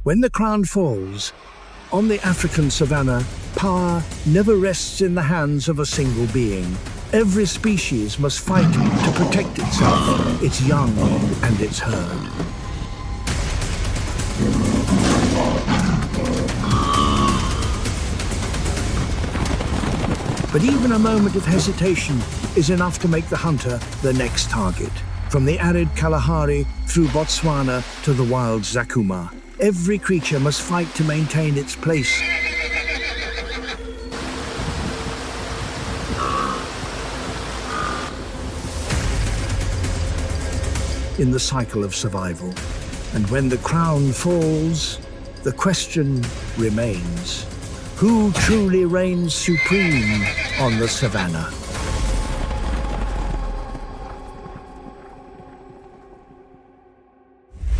When the crown falls, on the African savanna, power never rests in the hands of a single being. Every species must fight to protect itself, its young, and its herd. But even a moment of hesitation is enough to make the hunter the next target. From the arid Kalahari through Botswana to the wild Zakuma, every creature must fight to maintain its place in the cycle of survival. And when the crown falls, the question remains: who truly reigns supreme on the savannah?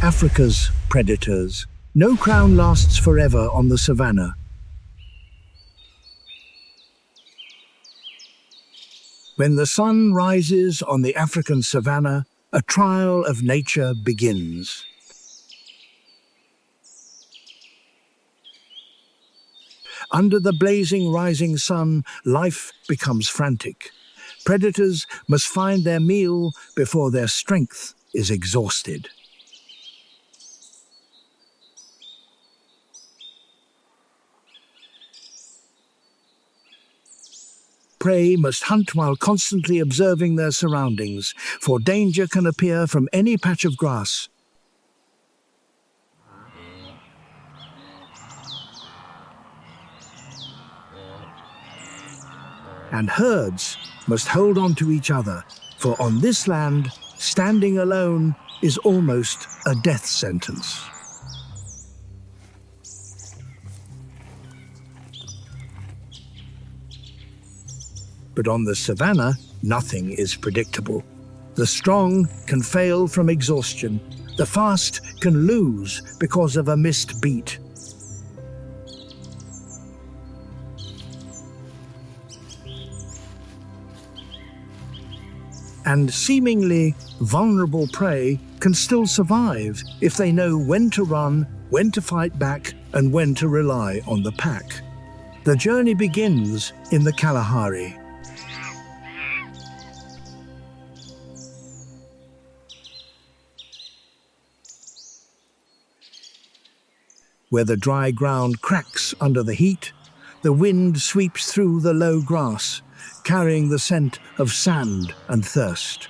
Africa's predators. No crown lasts forever on the savannah. When the sun rises on the African savannah, a trial of nature begins. Under the blazing rising sun, life becomes frantic. Predators must find their meal before their strength is exhausted. Prey must hunt while constantly observing their surroundings, for danger can appear from any patch of grass. And herds must hold on to each other, for on this land, standing alone is almost a death sentence. But on the savannah, nothing is predictable. The strong can fail from exhaustion. The fast can lose because of a missed beat. And seemingly vulnerable prey can still survive if they know when to run, when to fight back, and when to rely on the pack. The journey begins in the Kalahari. Where the dry ground cracks under the heat, the wind sweeps through the low grass, carrying the scent of sand and thirst.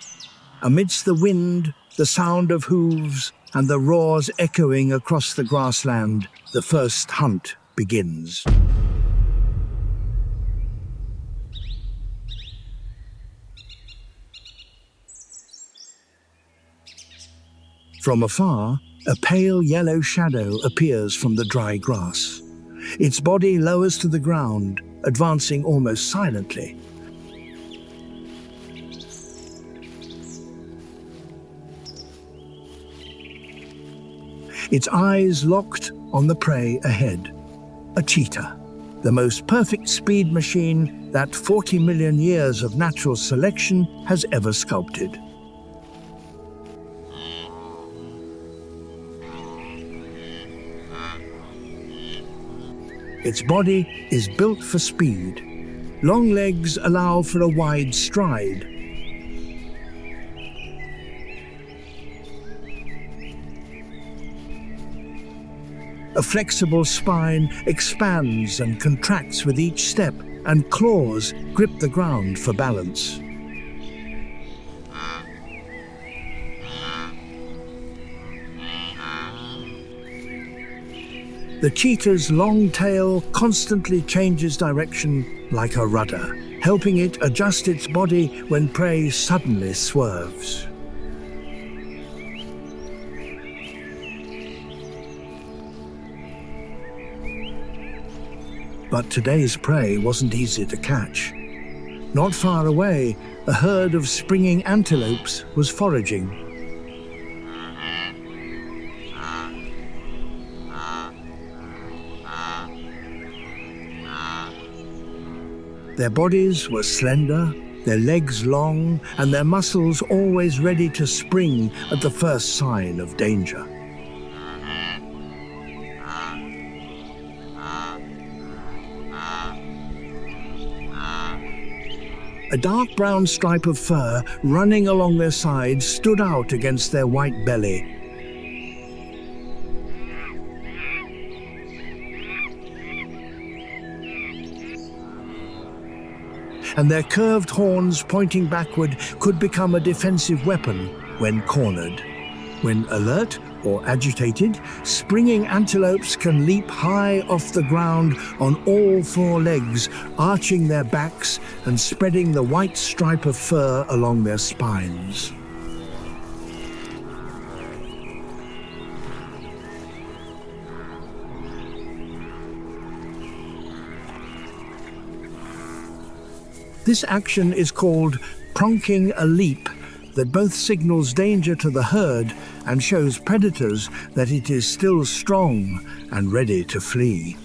Amidst the wind, the sound of hooves, and the roars echoing across the grassland, the first hunt begins. From afar, a pale yellow shadow appears from the dry grass. Its body lowers to the ground, advancing almost silently. Its eyes locked on the prey ahead. A cheetah, the most perfect speed machine that 40 million years of natural selection has ever sculpted. Its body is built for speed. Long legs allow for a wide stride. A flexible spine expands and contracts with each step, and claws grip the ground for balance. The cheetah's long tail constantly changes direction like a rudder, helping it adjust its body when prey suddenly swerves. But today's prey wasn't easy to catch. Not far away, a herd of springing antelopes was foraging. Their bodies were slender, their legs long, and their muscles always ready to spring at the first sign of danger. A dark brown stripe of fur running along their sides stood out against their white belly. And their curved horns pointing backward could become a defensive weapon when cornered. When alert or agitated, springing antelopes can leap high off the ground on all four legs, arching their backs and spreading the white stripe of fur along their spines. This action is called pronking a leap, that both signals danger to the herd and shows predators that it is still strong and ready to flee.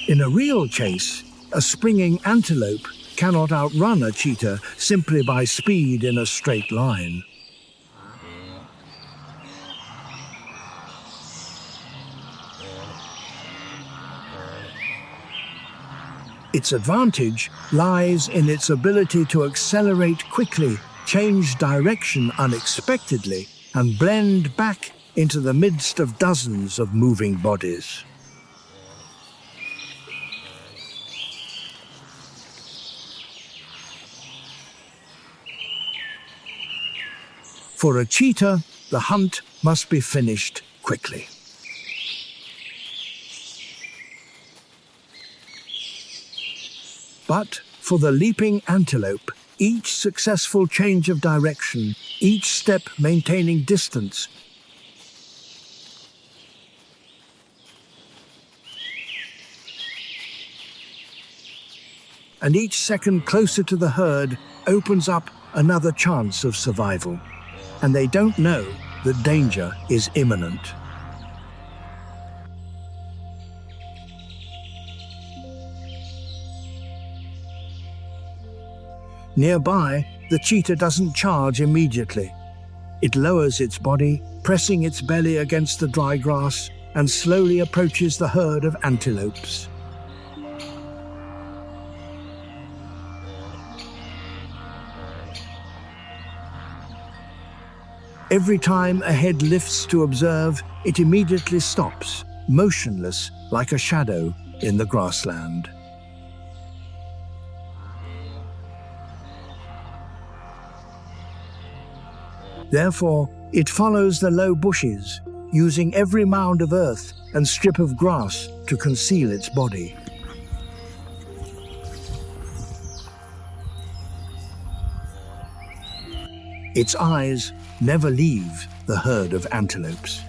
In a real chase, a springing antelope cannot outrun a cheetah simply by speed in a straight line. Its advantage lies in its ability to accelerate quickly, change direction unexpectedly, and blend back into the midst of dozens of moving bodies. For a cheetah, the hunt must be finished quickly. But for the leaping antelope, each successful change of direction, each step maintaining distance, and each second closer to the herd opens up another chance of survival. And they don't know that danger is imminent. Nearby, the cheetah doesn't charge immediately. It lowers its body, pressing its belly against the dry grass, and slowly approaches the herd of antelopes. Every time a head lifts to observe, it immediately stops, motionless like a shadow in the grassland. Therefore, it follows the low bushes, using every mound of earth and strip of grass to conceal its body. Its eyes never leave the herd of antelopes.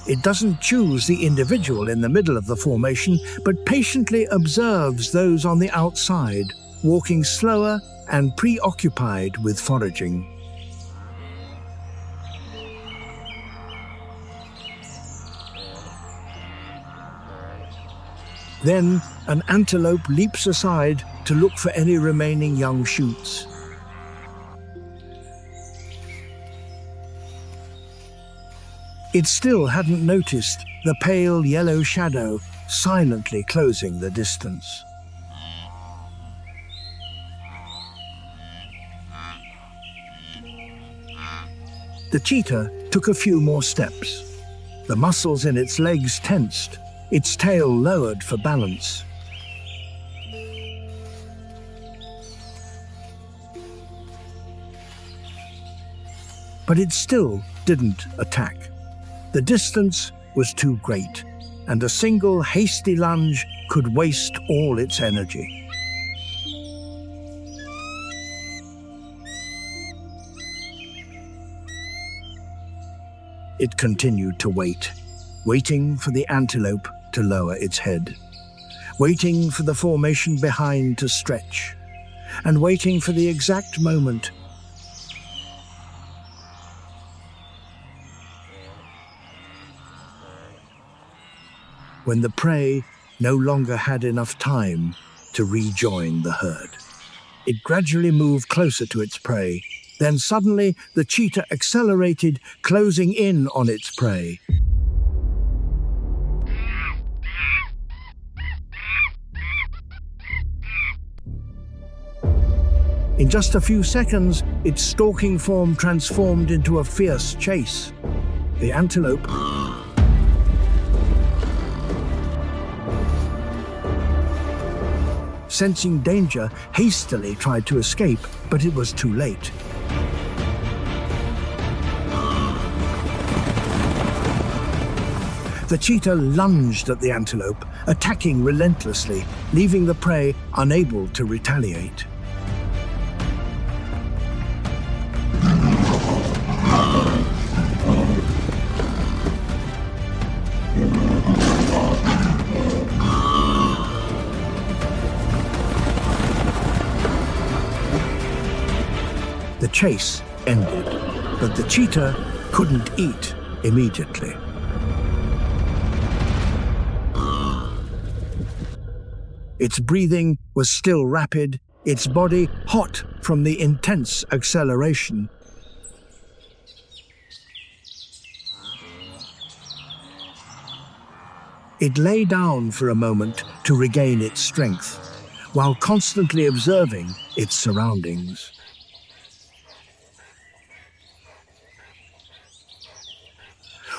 It doesn't choose the individual in the middle of the formation, but patiently observes those on the outside, walking slower and preoccupied with foraging. Then an antelope leaps aside to look for any remaining young shoots. It still hadn't noticed the pale yellow shadow silently closing the distance. The cheetah took a few more steps. The muscles in its legs tensed, its tail lowered for balance. But it still didn't attack. The distance was too great, and a single hasty lunge could waste all its energy. It continued to wait, waiting for the antelope to lower its head, waiting for the formation behind to stretch, and waiting for the exact moment when the prey no longer had enough time to rejoin the herd. It gradually moved closer to its prey, Then suddenly the cheetah accelerated, closing in on its prey. In just a few seconds, its stalking form transformed into a fierce chase. The antelope, sensing danger, hastily tried to escape, but it was too late. The cheetah lunged at the antelope, attacking relentlessly, leaving the prey unable to retaliate. The chase ended, but the cheetah couldn't eat immediately. Its breathing was still rapid, its body hot from the intense acceleration. It lay down for a moment to regain its strength, while constantly observing its surroundings.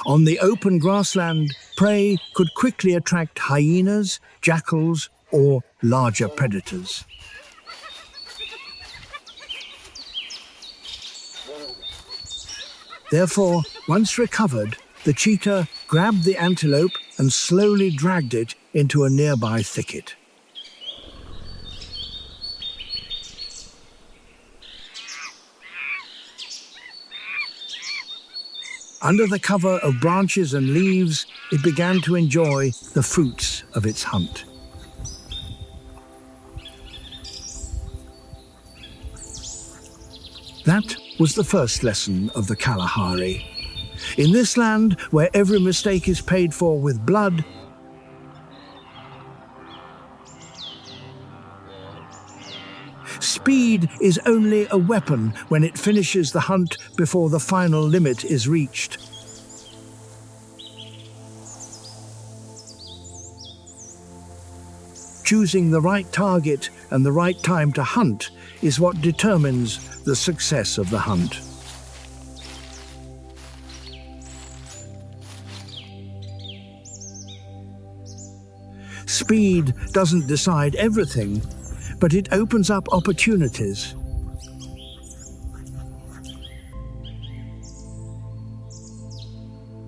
On the open grassland, prey could quickly attract hyenas, jackals, or larger predators. Therefore, once recovered, the cheetah grabbed the antelope and slowly dragged it into a nearby thicket. Under the cover of branches and leaves, it began to enjoy the fruits of its hunt. That was the first lesson of the Kalahari. In this land, where every mistake is paid for with blood, speed is only a weapon when it finishes the hunt before the final limit is reached. Choosing the right target and the right time to hunt is what determines the success of the hunt. Speed doesn't decide everything, but it opens up opportunities.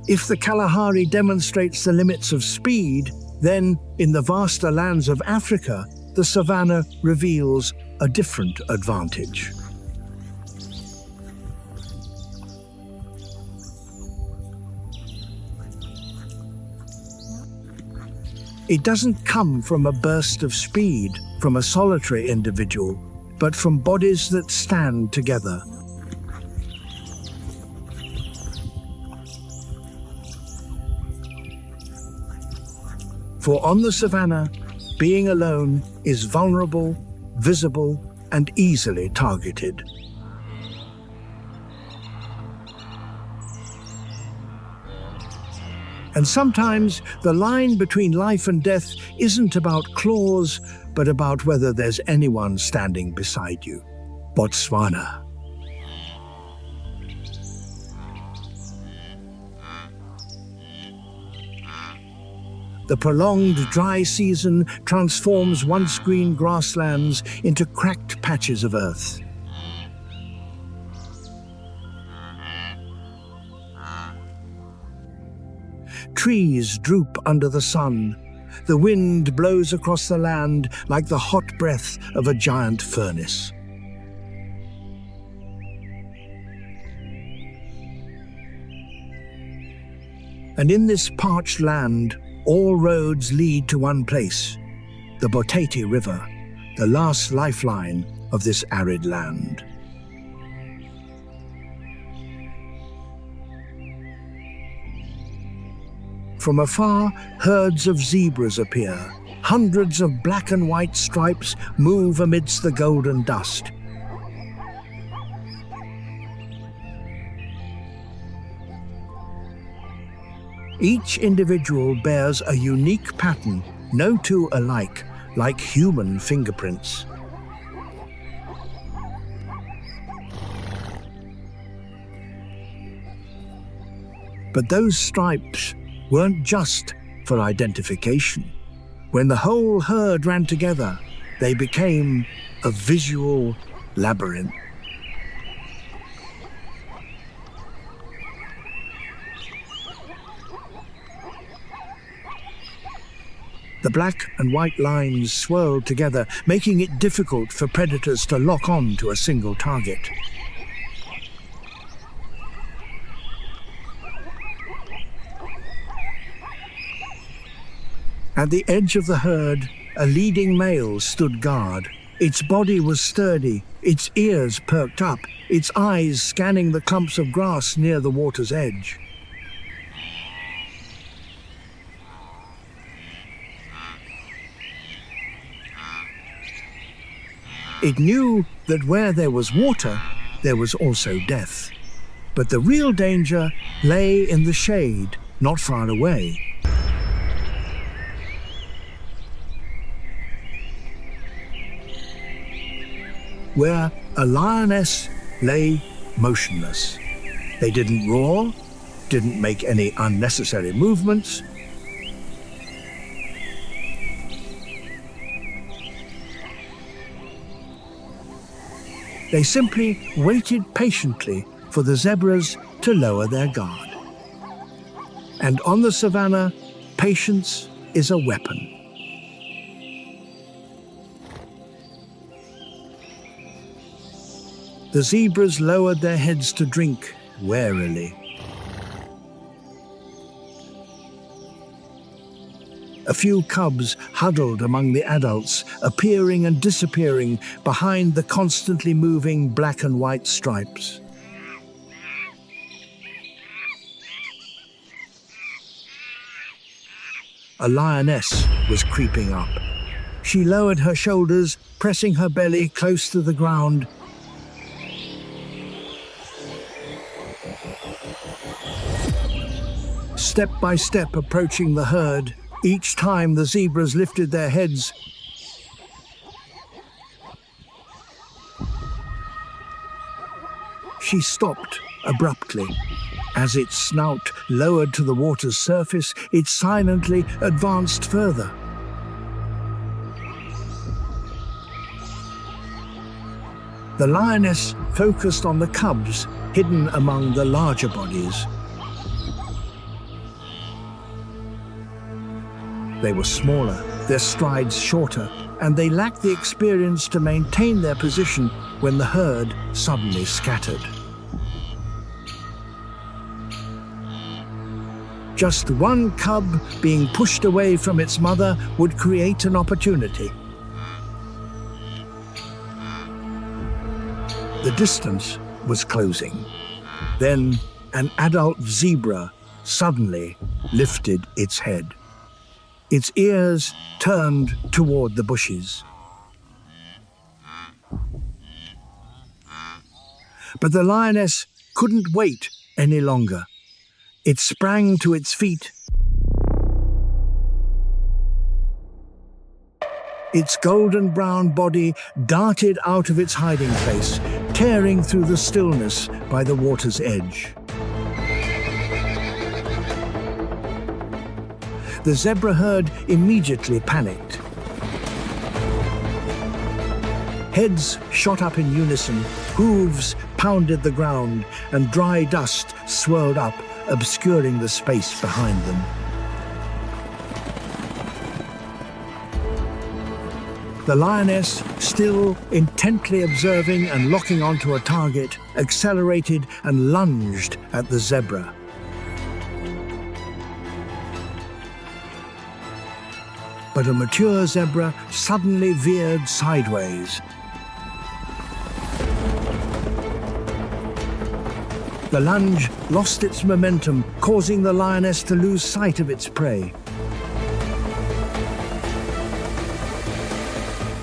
If the Kalahari demonstrates the limits of speed, then in the vaster lands of Africa, the Savannah reveals a different advantage. It doesn't come from a burst of speed from a solitary individual, but from bodies that stand together. For on the Savannah, being alone is vulnerable, visible, and easily targeted. And sometimes the line between life and death isn't about claws, but about whether there's anyone standing beside you. Botswana. The prolonged dry season transforms once green grasslands into cracked patches of earth. Trees droop under the sun. The wind blows across the land like the hot breath of a giant furnace. And in this parched land, all roads lead to one place, the Boteti River, the last lifeline of this arid land. From afar, herds of zebras appear. Hundreds of black and white stripes move amidst the golden dust. Each individual bears a unique pattern, no two alike, like human fingerprints. But those stripes weren't just for identification. When the whole herd ran together, they became a visual labyrinth. The black and white lines swirled together, making it difficult for predators to lock on to a single target. At the edge of the herd, a leading male stood guard. Its body was sturdy, its ears perked up, its eyes scanning the clumps of grass near the water's edge. It knew that where there was water, there was also death. But the real danger lay in the shade, not far away. Where a lioness lay motionless. They didn't roar, didn't make any unnecessary movements. They simply waited patiently for the zebras to lower their guard. And on the savannah, patience is a weapon. The zebras lowered their heads to drink warily. A few cubs huddled among the adults, appearing and disappearing behind the constantly moving black and white stripes. A lioness was creeping up. She lowered her shoulders, pressing her belly close to the ground. Step by step approaching the herd, each time the zebras lifted their heads. She stopped abruptly. As its snout lowered to the water's surface, it silently advanced further. The lioness focused on the cubs hidden among the larger bodies. They were smaller, their strides shorter, and they lacked the experience to maintain their position when the herd suddenly scattered. Just one cub being pushed away from its mother would create an opportunity. The distance was closing. Then an adult zebra suddenly lifted its head. Its ears turned toward the bushes. But the lioness couldn't wait any longer. It sprang to its feet. Its golden brown body darted out of its hiding place, tearing through the stillness by the water's edge. The zebra herd immediately panicked. Heads shot up in unison, hooves pounded the ground, and dry dust swirled up, obscuring the space behind them. The lioness, still intently observing and locking onto a target, accelerated and lunged at the zebra. But a mature zebra suddenly veered sideways. The lunge lost its momentum, causing the lioness to lose sight of its prey.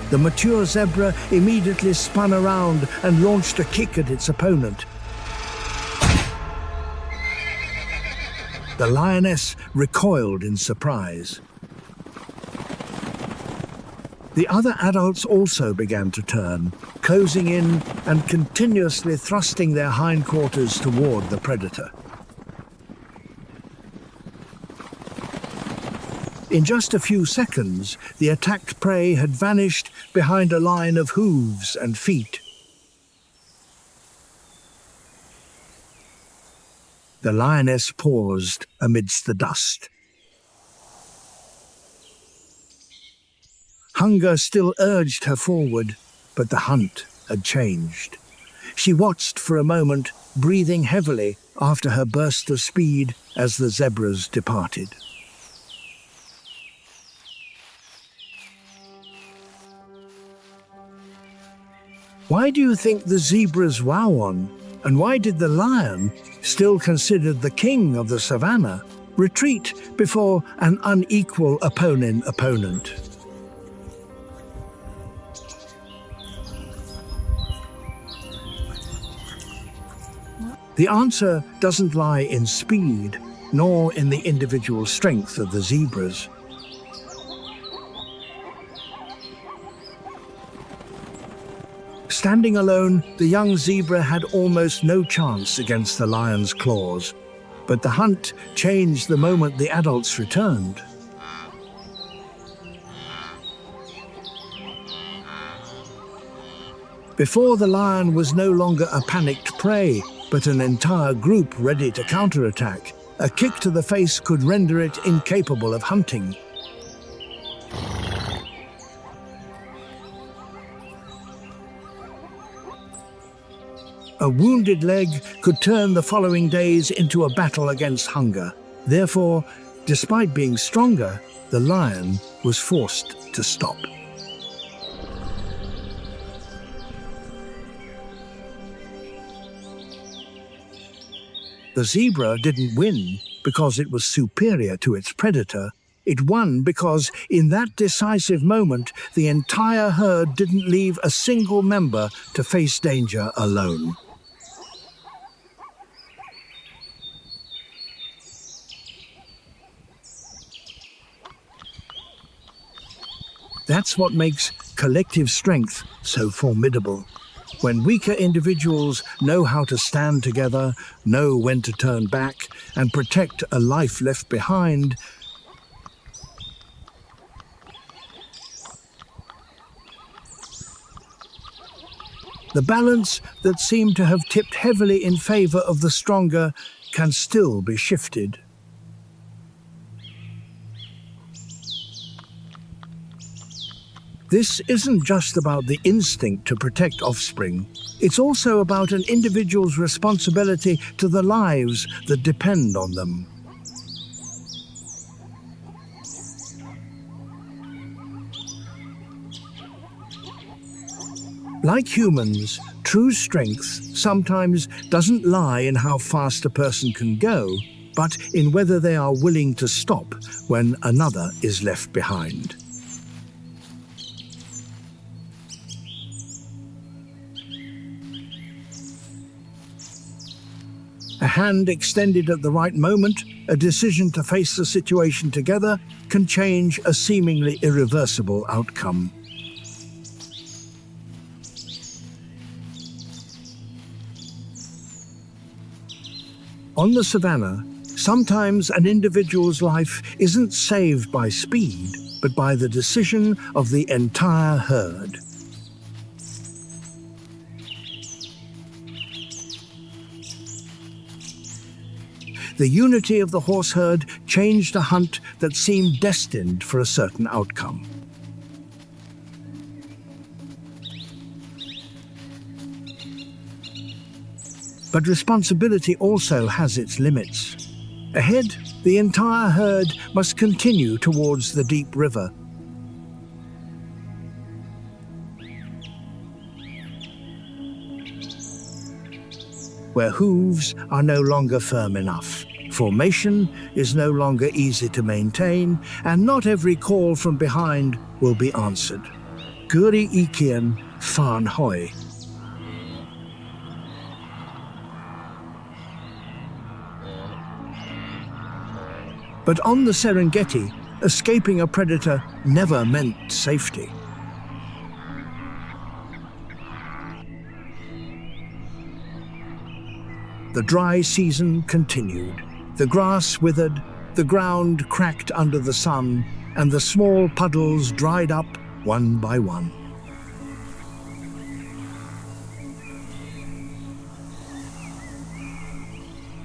The mature zebra immediately spun around and launched a kick at its opponent. The lioness recoiled in surprise. The other adults also began to turn, closing in and continuously thrusting their hindquarters toward the predator. In just a few seconds, the attacked prey had vanished behind a line of hooves and feet. The lioness paused amidst the dust. Hunger still urged her forward, but the hunt had changed. She watched for a moment, breathing heavily after her burst of speed as the zebras departed. Why do you think the zebras wow on? And why did the lion, still considered the king of the Savannah, retreat before an unequal opponent? The answer doesn't lie in speed, nor in the individual strength of the zebras. Standing alone, the young zebra had almost no chance against the lion's claws, but the hunt changed the moment the adults returned. Before, the lion was no longer a panicked prey, but an entire group ready to counterattack. A kick to the face could render it incapable of hunting. A wounded leg could turn the following days into a battle against hunger. Therefore, despite being stronger, the lion was forced to stop. The zebra didn't win because it was superior to its predator. It won because, in that decisive moment, the entire herd didn't leave a single member to face danger alone. That's what makes collective strength so formidable. When weaker individuals know how to stand together, know when to turn back, and protect a life left behind, the balance that seemed to have tipped heavily in favor of the stronger can still be shifted. This isn't just about the instinct to protect offspring. It's also about an individual's responsibility to the lives that depend on them. Like humans, true strength sometimes doesn't lie in how fast a person can go, but in whether they are willing to stop when another is left behind. A hand extended at the right moment, a decision to face the situation together, can change a seemingly irreversible outcome. On the Savannah, sometimes an individual's life isn't saved by speed, but by the decision of the entire herd. The unity of the horse herd changed a hunt that seemed destined for a certain outcome. But responsibility also has its limits. Ahead, the entire herd must continue towards the deep river. Where hooves are no longer firm enough, formation is no longer easy to maintain, and not every call from behind will be answered. Guri Ikian Fan Hoi. But on the Serengeti, escaping a predator never meant safety. The dry season continued. The grass withered, the ground cracked under the sun, and the small puddles dried up one by one.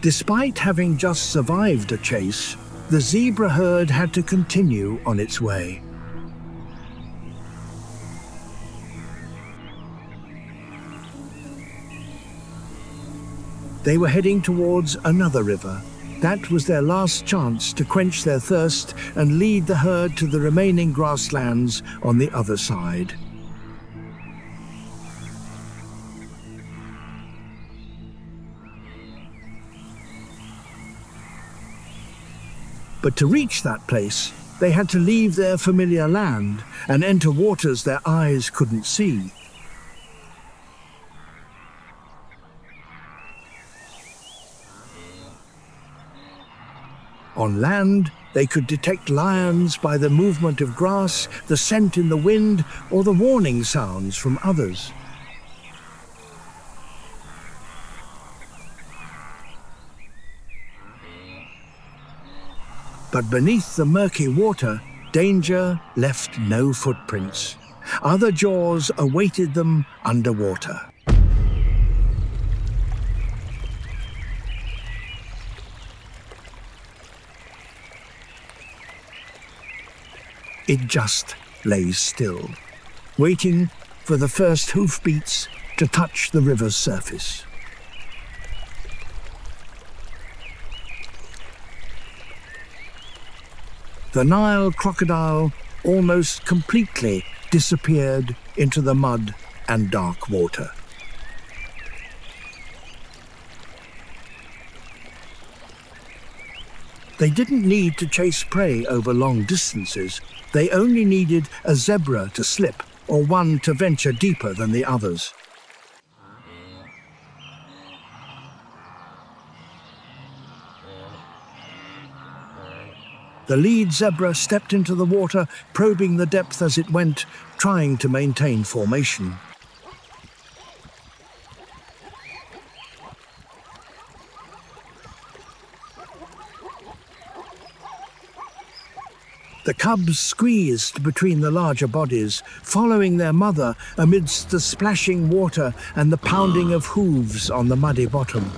Despite having just survived a chase, the zebra herd had to continue on its way. They were heading towards another river. That was their last chance to quench their thirst and lead the herd to the remaining grasslands on the other side. But to reach that place, they had to leave their familiar land and enter waters their eyes couldn't see. On land, they could detect lions by the movement of grass, the scent in the wind, or the warning sounds from others. But beneath the murky water, danger left no footprints. Other jaws awaited them underwater. It just lay still, waiting for the first hoofbeats to touch the river's surface. The Nile crocodile almost completely disappeared into the mud and dark water. They didn't need to chase prey over long distances. They only needed a zebra to slip or one to venture deeper than the others. The lead zebra stepped into the water, probing the depth as it went, trying to maintain formation. The cubs squeezed between the larger bodies, following their mother amidst the splashing water and the pounding of hooves on the muddy bottom.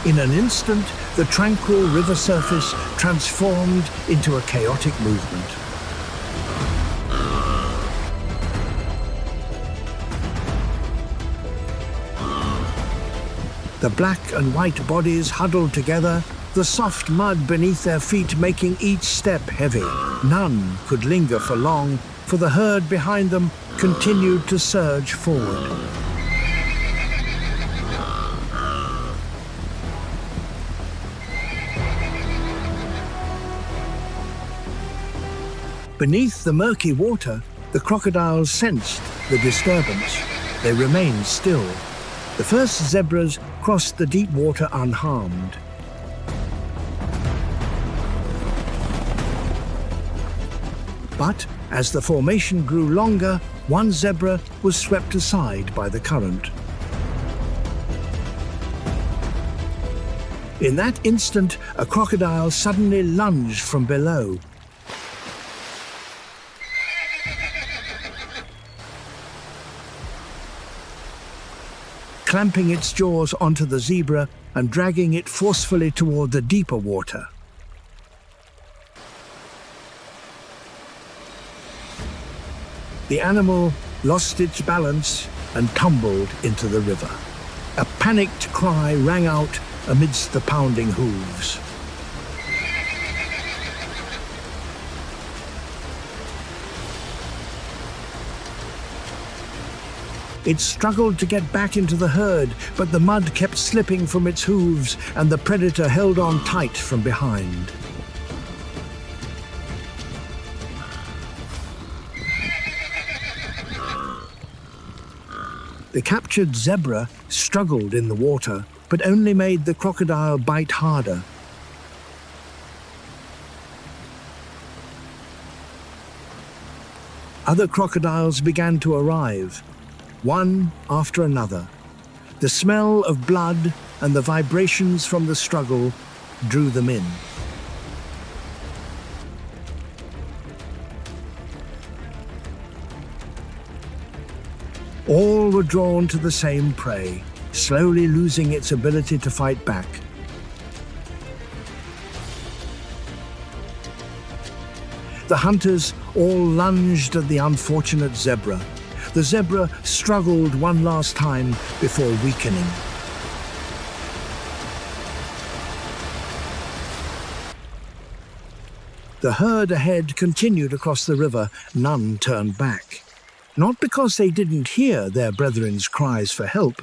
In an instant, the tranquil river surface transformed into a chaotic movement. The black and white bodies huddled together, the soft mud beneath their feet making each step heavy. None could linger for long, for the herd behind them continued to surge forward. Beneath the murky water, the crocodiles sensed the disturbance. They remained still. The first zebras crossed the deep water unharmed. But as the formation grew longer, one zebra was swept aside by the current. In that instant, a crocodile suddenly lunged from below. Clamping its jaws onto the zebra and dragging it forcefully toward the deeper water. The animal lost its balance and tumbled into the river. A panicked cry rang out amidst the pounding hooves. It struggled to get back into the herd, but the mud kept slipping from its hooves and the predator held on tight from behind. The captured zebra struggled in the water, but only made the crocodile bite harder. Other crocodiles began to arrive, one after another. The smell of blood and the vibrations from the struggle drew them in. All were drawn to the same prey, slowly losing its ability to fight back. The hunters all lunged at the unfortunate zebra. The zebra struggled one last time before weakening. The herd ahead continued across the river. None turned back. Not because they didn't hear their brethren's cries for help,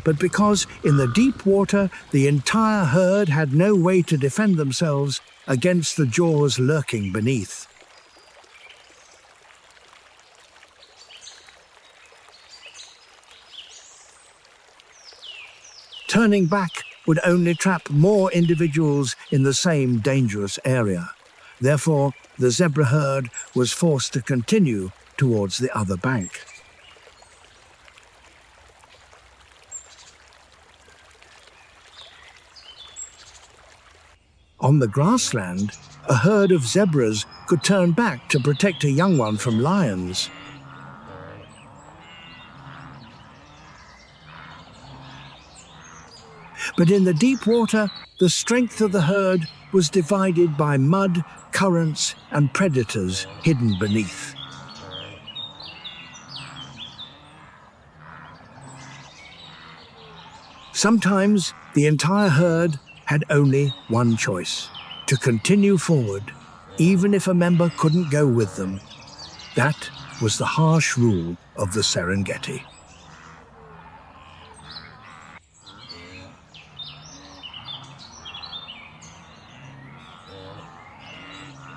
but because in the deep water the entire herd had no way to defend themselves against the jaws lurking beneath. Turning back would only trap more individuals in the same dangerous area. Therefore, the zebra herd was forced to continue towards the other bank. On the grassland, a herd of zebras could turn back to protect a young one from lions. But in the deep water, the strength of the herd was divided by mud, currents, and predators hidden beneath. Sometimes the entire herd had only one choice: to continue forward, even if a member couldn't go with them. That was the harsh rule of the Serengeti.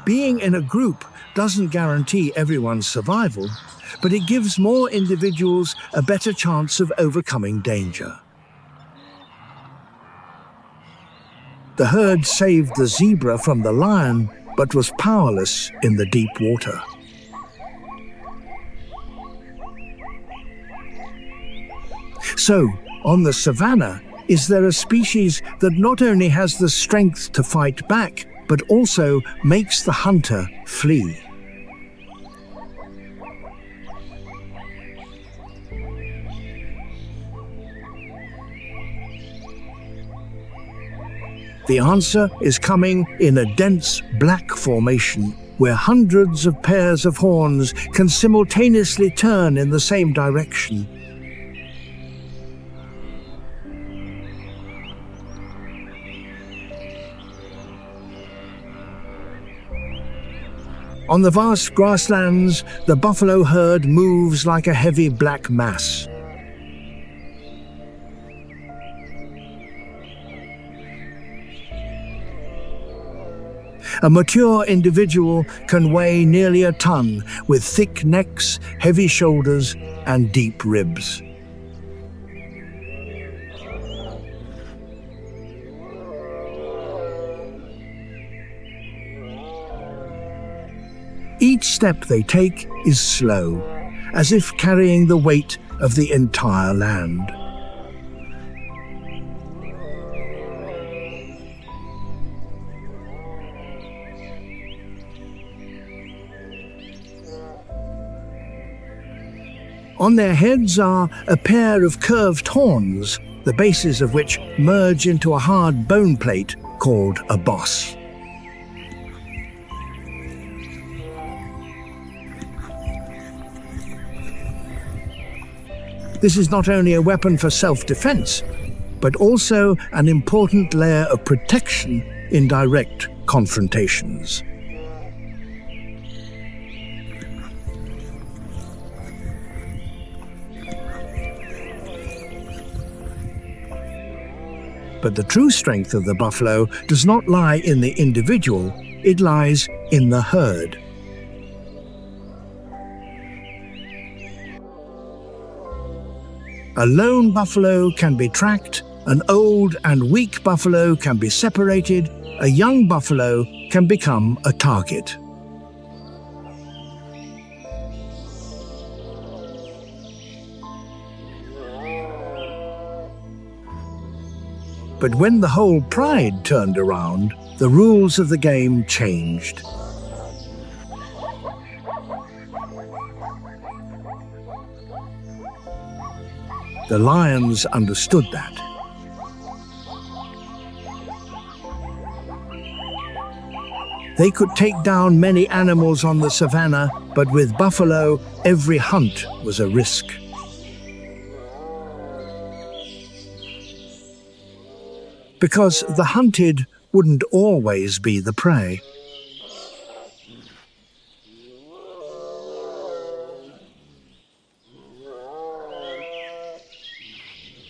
Being in a group doesn't guarantee everyone's survival, but it gives more individuals a better chance of overcoming danger. The herd saved the zebra from the lion, but was powerless in the deep water. So, on the Savannah, is there a species that not only has the strength to fight back, but also makes the hunter flee? The answer is coming in a dense black formation, where hundreds of pairs of horns can simultaneously turn in the same direction. On the vast grasslands, the buffalo herd moves like a heavy black mass. A mature individual can weigh nearly a ton, with thick necks, heavy shoulders, and deep ribs. Each step they take is slow, as if carrying the weight of the entire land. On their heads are a pair of curved horns, the bases of which merge into a hard bone plate called a boss. This is not only a weapon for self-defense, but also an important layer of protection in direct confrontations. But the true strength of the buffalo does not lie in the individual, it lies in the herd. A lone buffalo can be tracked, an old and weak buffalo can be separated, a young buffalo can become a target. But when the whole pride turned around, the rules of the game changed. The lions understood that. They could take down many animals on the savannah, but with buffalo, every hunt was a risk. Because the hunted wouldn't always be the prey.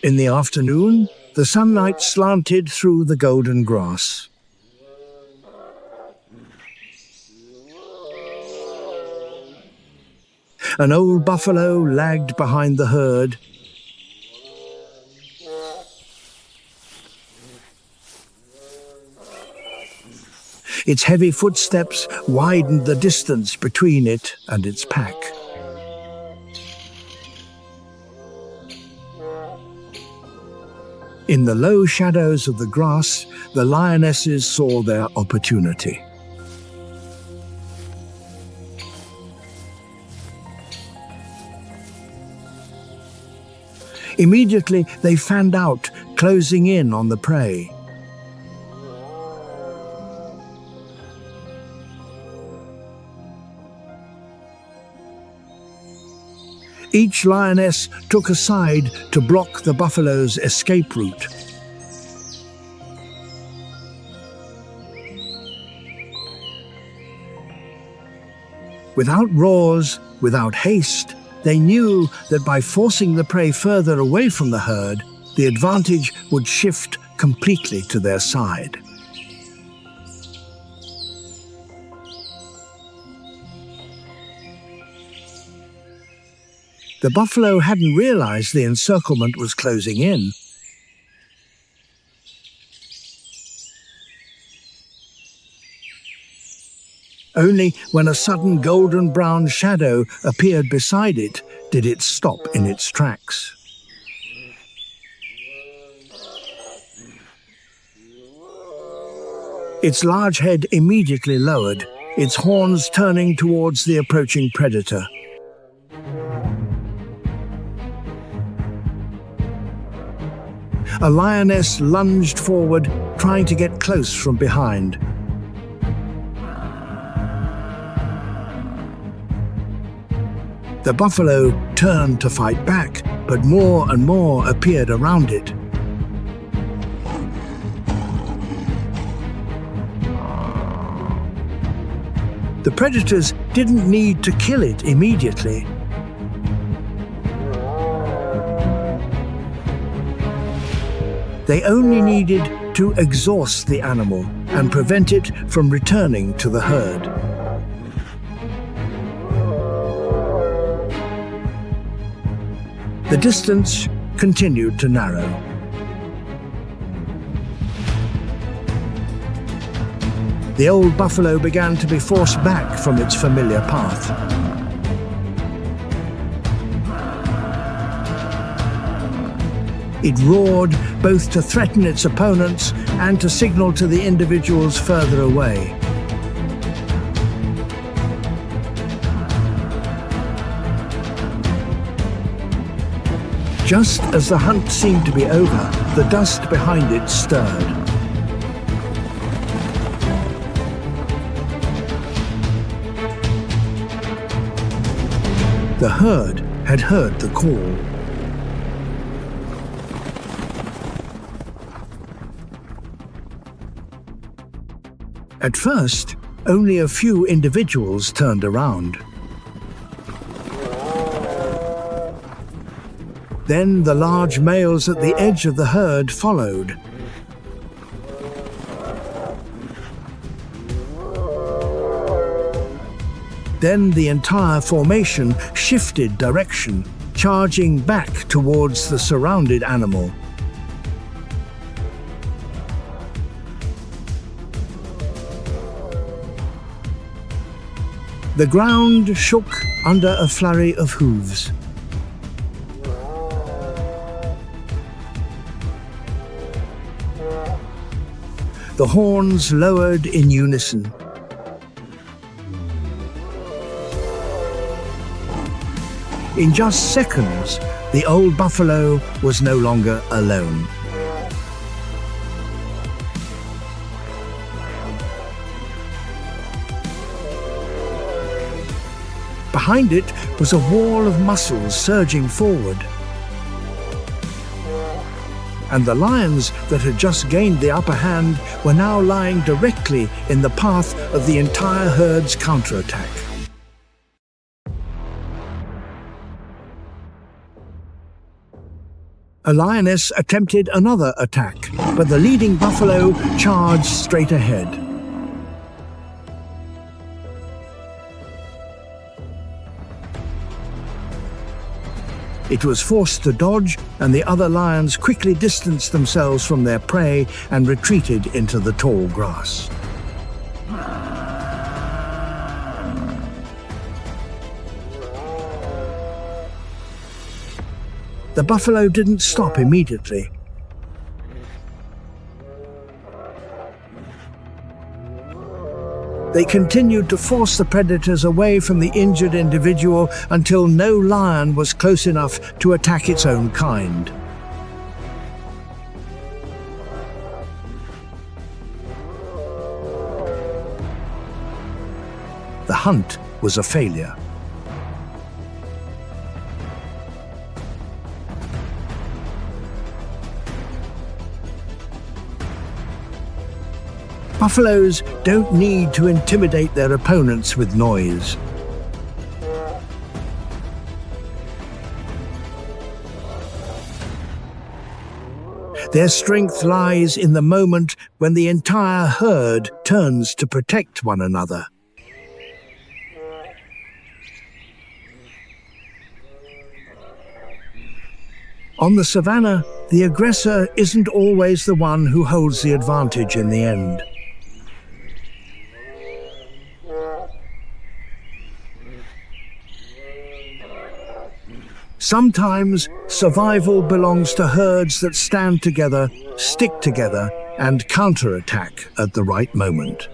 In the afternoon, the sunlight slanted through the golden grass. An old buffalo lagged behind the herd. Its heavy footsteps widened the distance between it and its pack. In the low shadows of the grass, the lionesses saw their opportunity. Immediately, they fanned out, closing in on the prey. Each lioness took a side to block the buffalo's escape route. Without roars, without haste, they knew that by forcing the prey further away from the herd, the advantage would shift completely to their side. The buffalo hadn't realized the encirclement was closing in. Only when a sudden golden-brown shadow appeared beside it did it stop in its tracks. Its large head immediately lowered, its horns turning towards the approaching predator. A lioness lunged forward, trying to get close from behind. The buffalo turned to fight back, but more and more appeared around it. The predators didn't need to kill it immediately. They only needed to exhaust the animal and prevent it from returning to the herd. The distance continued to narrow. The old buffalo began to be forced back from its familiar path. It roared both to threaten its opponents and to signal to the individuals further away. Just as the hunt seemed to be over, the dust behind it stirred. The herd had heard the call. At first, only a few individuals turned around. Then the large males at the edge of the herd followed. Then the entire formation shifted direction, charging back towards the surrounded animal. The ground shook under a flurry of hooves. The horns lowered in unison. In just seconds, the old buffalo was no longer alone. Behind it was a wall of muscles surging forward. And the lions that had just gained the upper hand were now lying directly in the path of the entire herd's counterattack. A lioness attempted another attack, but the leading buffalo charged straight ahead. It was forced to dodge, and the other lions quickly distanced themselves from their prey and retreated into the tall grass. The buffalo didn't stop immediately. They continued to force the predators away from the injured individual until no lion was close enough to attack its own kind. The hunt was a failure. Buffaloes don't need to intimidate their opponents with noise. Their strength lies in the moment when the entire herd turns to protect one another. On the savannah, the aggressor isn't always the one who holds the advantage in the end. Sometimes survival belongs to herds that stand together, stick together, and counterattack at the right moment.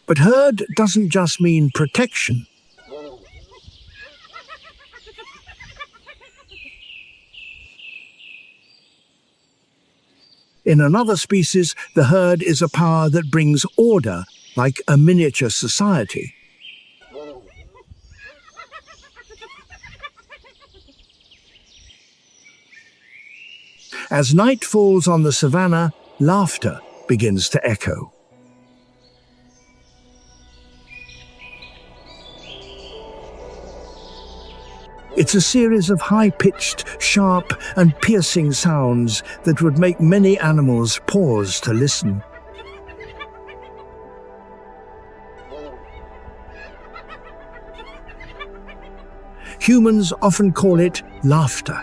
But herd doesn't just mean protection. In another species, the herd is a power that brings order, like a miniature society. As night falls on the savannah, laughter begins to echo. It's a series of high-pitched, sharp and piercing sounds that would make many animals pause to listen. Humans often call it laughter.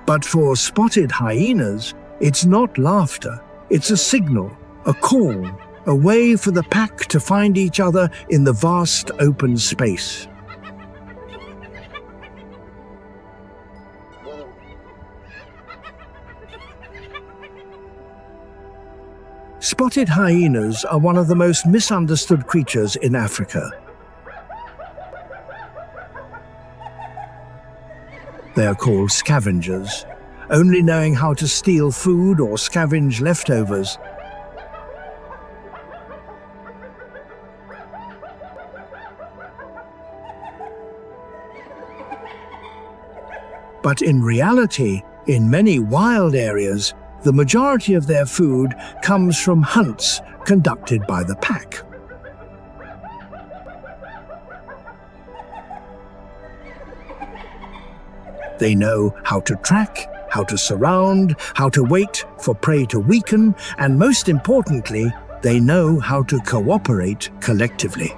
But for spotted hyenas, it's not laughter, it's a signal. A call, a way for the pack to find each other in the vast open space. Spotted hyenas are one of the most misunderstood creatures in Africa. They are called scavengers, only knowing how to steal food or scavenge leftovers. But in reality, in many wild areas, the majority of their food comes from hunts conducted by the pack. They know how to track, how to surround, how to wait for prey to weaken, and most importantly, they know how to cooperate collectively.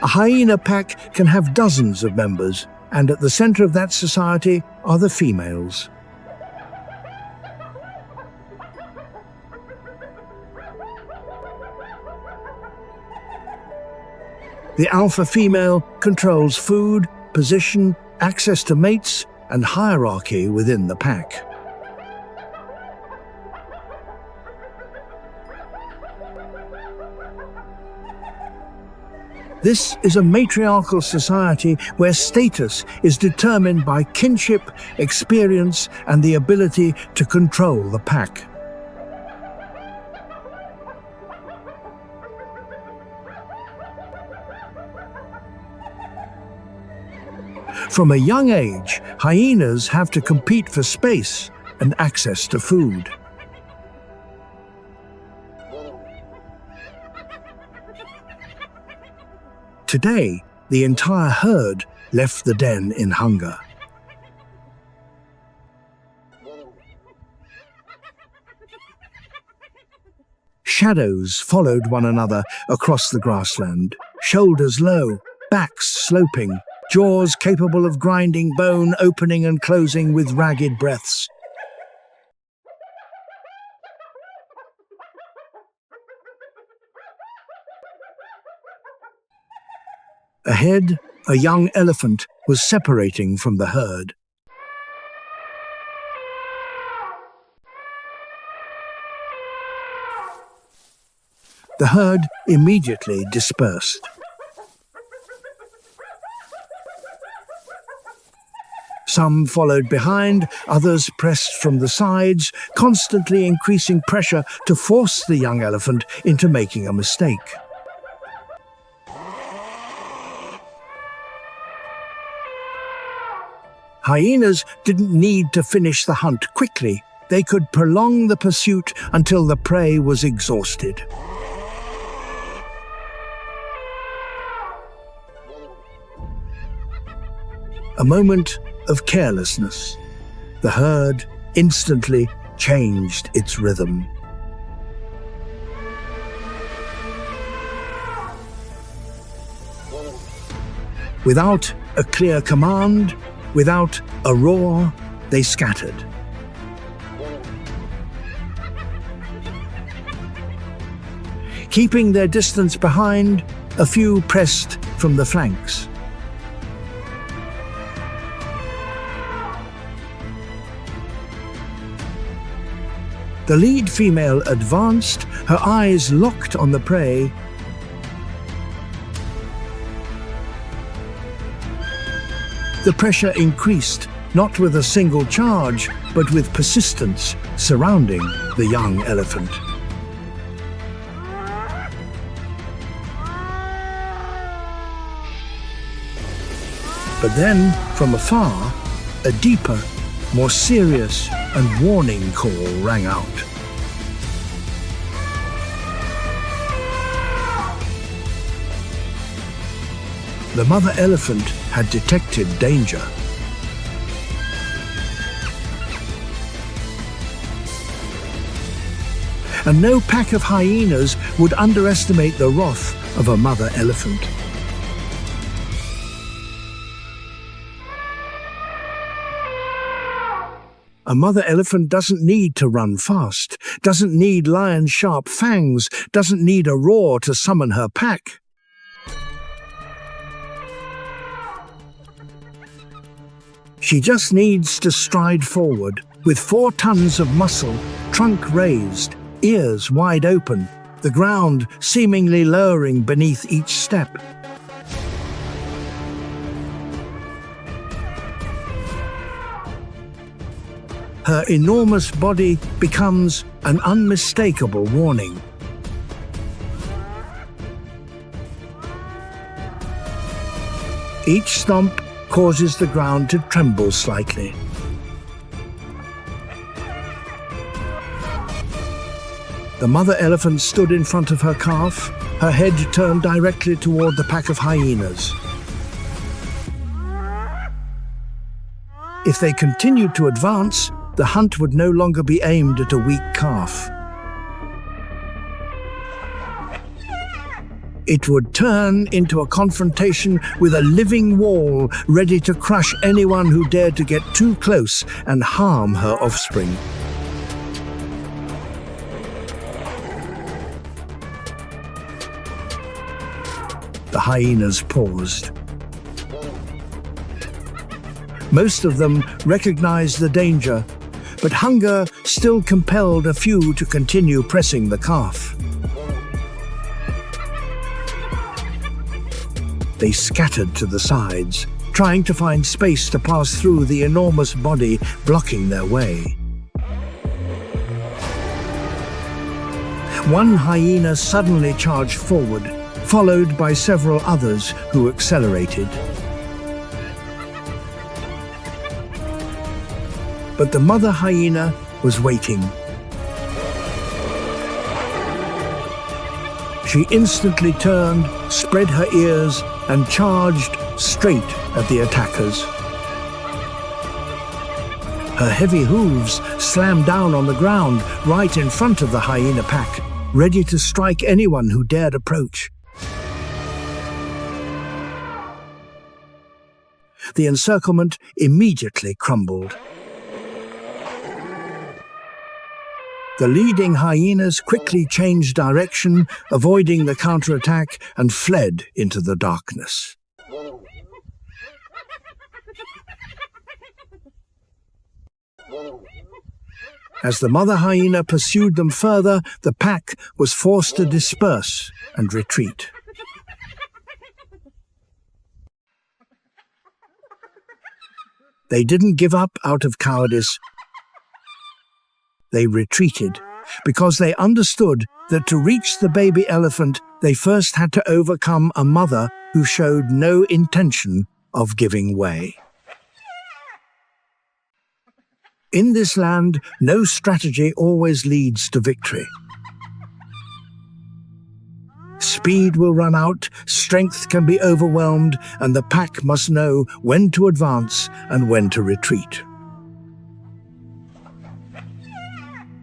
A hyena pack can have dozens of members, and at the center of that society are the females. The alpha female controls food, position, access to mates, and hierarchy within the pack. This is a matriarchal society where status is determined by kinship, experience, and the ability to control the pack. From a young age, hyenas have to compete for space and access to food. Today, the entire herd left the den in hunger. Shadows followed one another across the grassland, shoulders low, backs sloping, jaws capable of grinding bone, opening and closing with ragged breaths. Ahead, a young elephant was separating from the herd. The herd immediately dispersed. Some followed behind, others pressed from the sides, constantly increasing pressure to force the young elephant into making a mistake. Hyenas didn't need to finish the hunt quickly. They could prolong the pursuit until the prey was exhausted. A moment of carelessness. The herd instantly changed its rhythm. Without a clear command, without a roar, they scattered. Keeping their distance behind, a few pressed from the flanks. The lead female advanced, her eyes locked on the prey. The pressure increased, not with a single charge, but with persistence surrounding the young elephant. But then, from afar, a deeper, more serious and warning call rang out. The mother elephant had detected danger. And no pack of hyenas would underestimate the wrath of a mother elephant. A mother elephant doesn't need to run fast, doesn't need lion-sharp fangs, doesn't need a roar to summon her pack. She just needs to stride forward, with 4 tons of muscle, trunk raised, ears wide open, the ground seemingly lowering beneath each step. Her enormous body becomes an unmistakable warning. Each stomp causes the ground to tremble slightly. The mother elephant stood in front of her calf, her head turned directly toward the pack of hyenas. If they continued to advance, the hunt would no longer be aimed at a weak calf. It would turn into a confrontation with a living wall, ready to crush anyone who dared to get too close and harm her offspring. The hyenas paused. Most of them recognized the danger, but hunger still compelled a few to continue pressing the calf. They scattered to the sides, trying to find space to pass through the enormous body blocking their way. One hyena suddenly charged forward, followed by several others who accelerated. But the mother hyena was waiting. She instantly turned, spread her ears, and charged straight at the attackers. Her heavy hooves slammed down on the ground right in front of the hyena pack, ready to strike anyone who dared approach. The encirclement immediately crumbled. The leading hyenas quickly changed direction, avoiding the counterattack, and fled into the darkness. As the mother hyena pursued them further, the pack was forced to disperse and retreat. They didn't give up out of cowardice. They retreated because they understood that to reach the baby elephant, they first had to overcome a mother who showed no intention of giving way. In this land, no strategy always leads to victory. Speed will run out, strength can be overwhelmed, and the pack must know when to advance and when to retreat.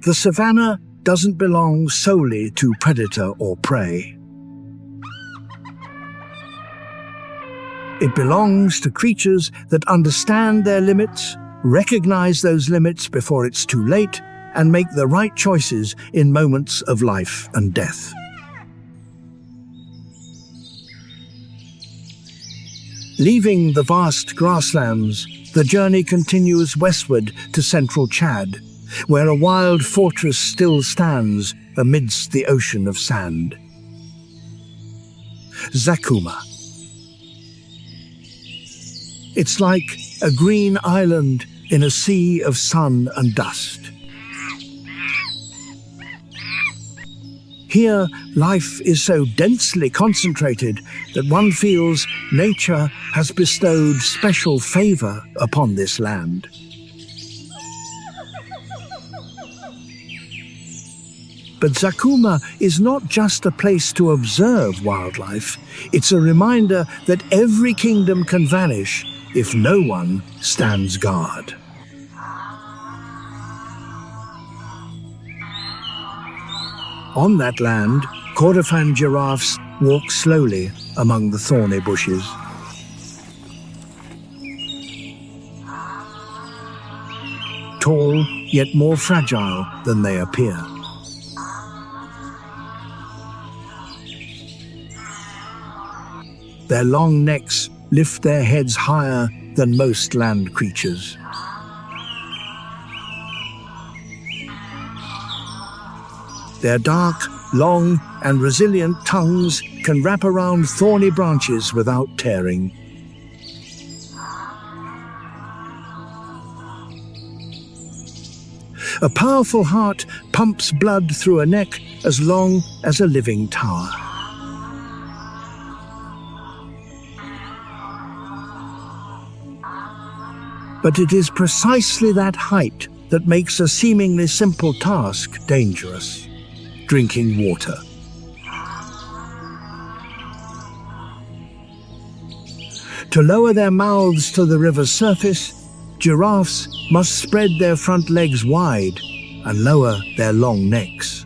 The savannah doesn't belong solely to predator or prey. It belongs to creatures that understand their limits, recognize those limits before it's too late, and make the right choices in moments of life and death. Leaving the vast grasslands, the journey continues westward to central Chad, where a wild fortress still stands amidst the ocean of sand. Zakuma. It's like a green island in a sea of sun and dust. Here, life is so densely concentrated that one feels nature has bestowed special favor upon this land. But Zakuma is not just a place to observe wildlife, it's a reminder that every kingdom can vanish if no one stands guard. On that land, Kordofan giraffes walk slowly among the thorny bushes. Tall, yet more fragile than they appear. Their long necks lift their heads higher than most land creatures. Their dark, long, and resilient tongues can wrap around thorny branches without tearing. A powerful heart pumps blood through a neck as long as a living tower. But it is precisely that height that makes a seemingly simple task dangerous. drinking water. To lower their mouths to the river's surface, giraffes must spread their front legs wide and lower their long necks.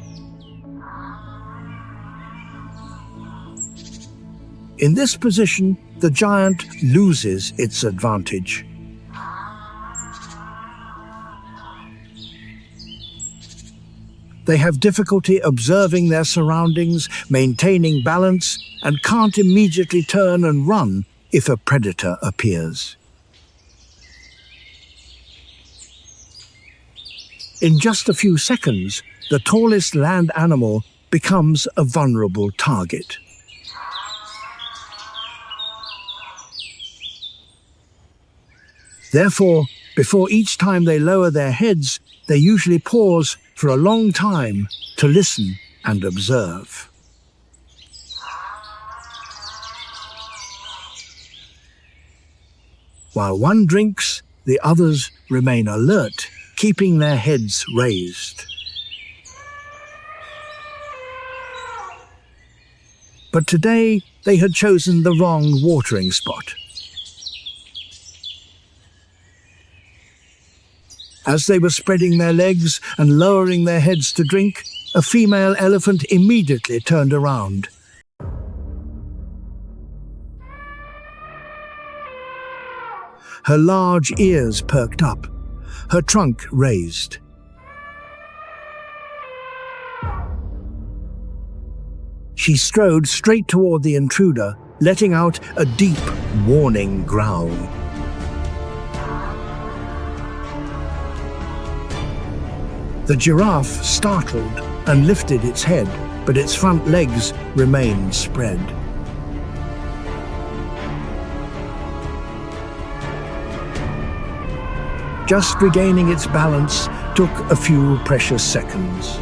In this position, the giant loses its advantage. They have difficulty observing their surroundings, maintaining balance, and can't immediately turn and run if a predator appears. In just a few seconds, the tallest land animal becomes a vulnerable target. Therefore, before each time they lower their heads, they usually pause for a long time to listen and observe. While one drinks, the others remain alert, keeping their heads raised. But today, they had chosen the wrong watering spot. As they were spreading their legs and lowering their heads to drink, a female elephant immediately turned around. Her large ears perked up, her trunk raised. She strode straight toward the intruder, letting out a deep, warning growl. The giraffe startled and lifted its head, but its front legs remained spread. Just regaining its balance took a few precious seconds.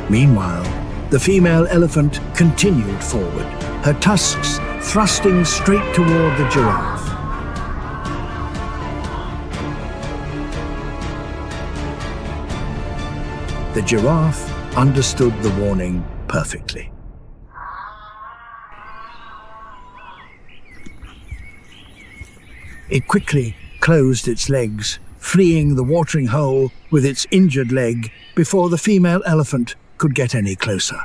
Meanwhile, the female elephant continued forward, her tusks thrusting straight toward the giraffe. The giraffe understood the warning perfectly. It quickly closed its legs, fleeing the watering hole with its injured leg before the female elephant could get any closer.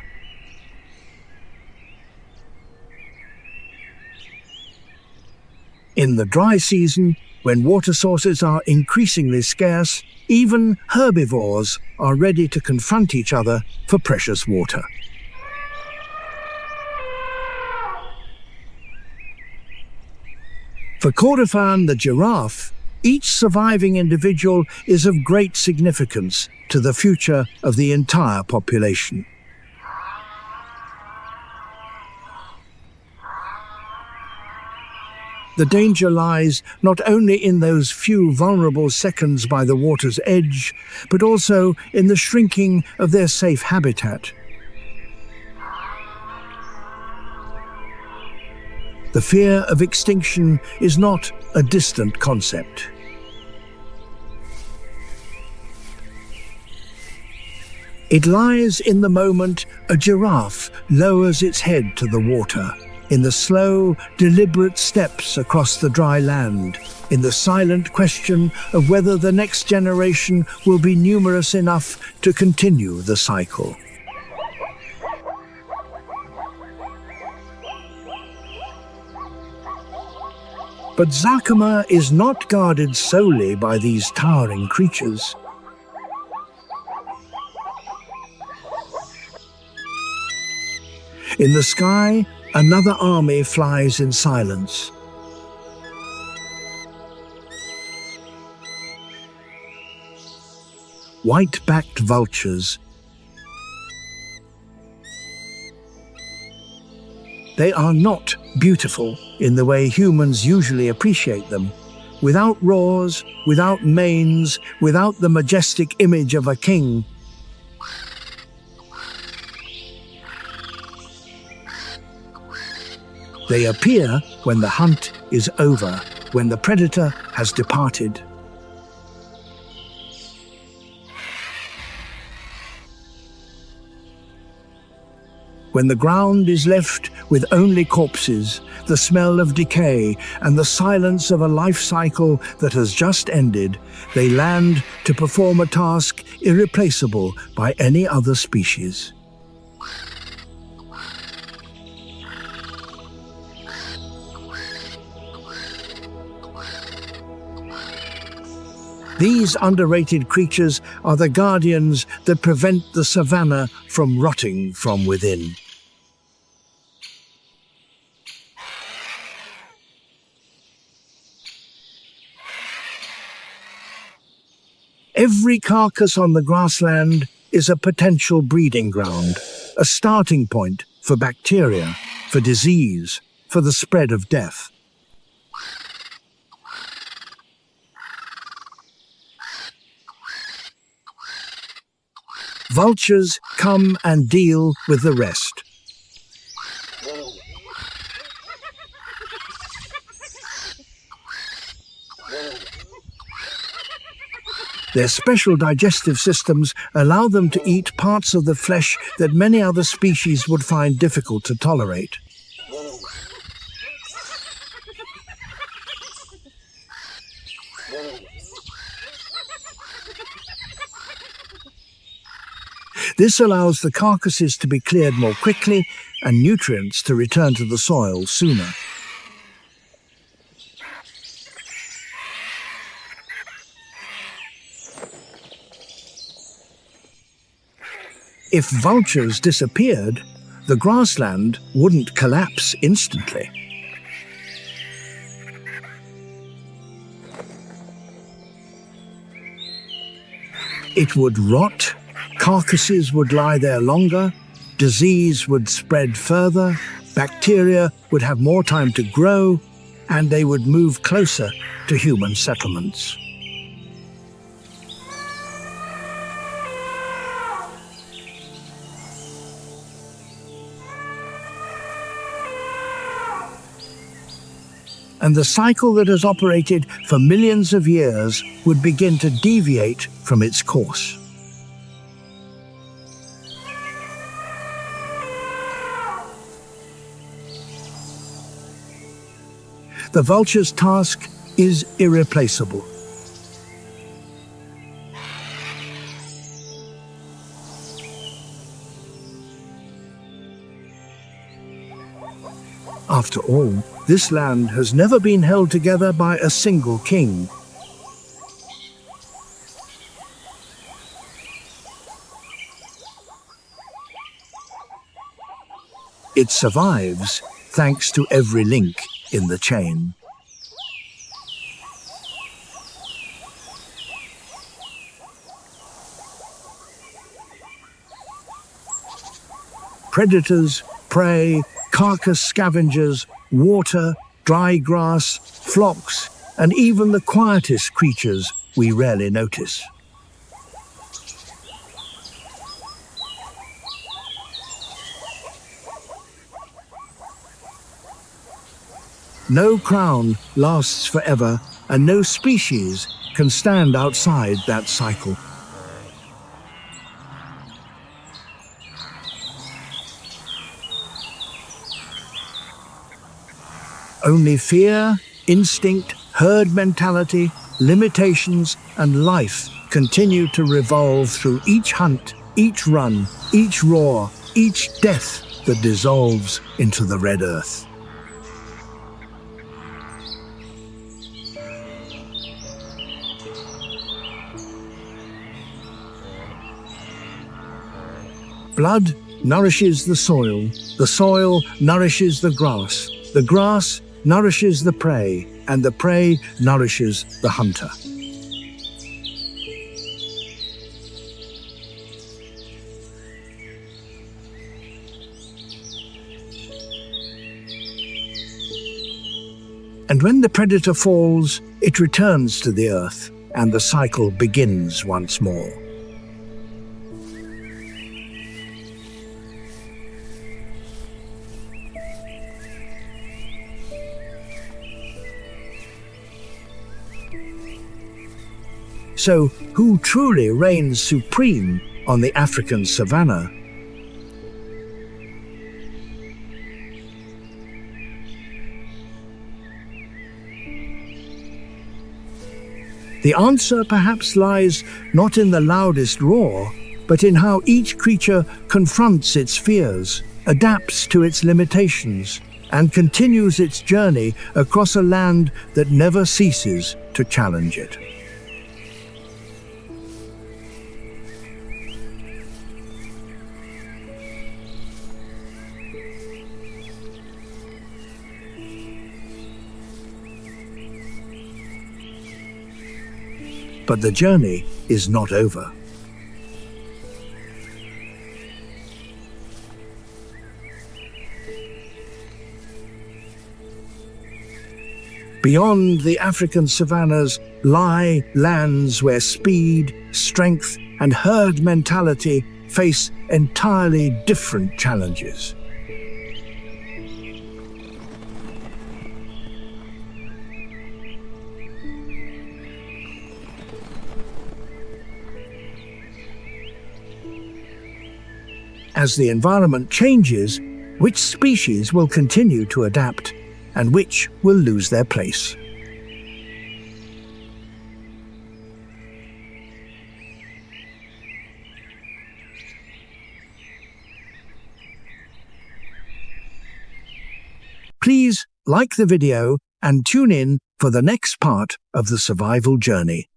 In the dry season, when water sources are increasingly scarce, even herbivores are ready to confront each other for precious water. For Kordofan the giraffe, each surviving individual is of great significance to the future of the entire population. The danger lies not only in those few vulnerable seconds by the water's edge, but also in the shrinking of their safe habitat. The fear of extinction is not a distant concept. It lies in the moment a giraffe lowers its head to the water, in the slow, deliberate steps across the dry land, in the silent question of whether the next generation will be numerous enough to continue the cycle. But Zakuma is not guarded solely by these towering creatures. In the sky, another army flies in silence. White-backed vultures. They are not beautiful in the way humans usually appreciate them. Without roars, without manes, without the majestic image of a king. They appear when the hunt is over, when the predator has departed. When the ground is left with only corpses, the smell of decay, and the silence of a life cycle that has just ended, they land to perform a task irreplaceable by any other species. These underrated creatures are the guardians that prevent the savanna from rotting from within. Every carcass on the grassland is a potential breeding ground, a starting point for bacteria, for disease, for the spread of death. Vultures come and deal with the rest. Their special digestive systems allow them to eat parts of the flesh that many other species would find difficult to tolerate. This allows the carcasses to be cleared more quickly and nutrients to return to the soil sooner. If vultures disappeared, the grassland wouldn't collapse instantly. It would rot, carcasses would lie there longer, disease would spread further, bacteria would have more time to grow, and they would move closer to human settlements. And the cycle that has operated for millions of years would begin to deviate from its course. The vulture's task is irreplaceable. After all, this land has never been held together by a single king. It survives thanks to every link in the chain. Predators, prey, carcass scavengers, water, dry grass, flocks, and even the quietest creatures we rarely notice. No crown lasts forever, and no species can stand outside that cycle. Only fear, instinct, herd mentality, limitations, and life continue to revolve through each hunt, each run, each roar, each death that dissolves into the red earth. Blood nourishes the soil nourishes the grass nourishes the prey, and the prey nourishes the hunter. And when the predator falls, it returns to the earth, and the cycle begins once more. So, who truly reigns supreme on the African savanna? The answer perhaps lies not in the loudest roar, but in how each creature confronts its fears, adapts to its limitations, and continues its journey across a land that never ceases to challenge it. But the journey is not over. Beyond the African savannas lie lands where speed, strength, and herd mentality face entirely different challenges. As the environment changes, which species will continue to adapt and which will lose their place? Please like the video and tune in for the next part of the survival journey.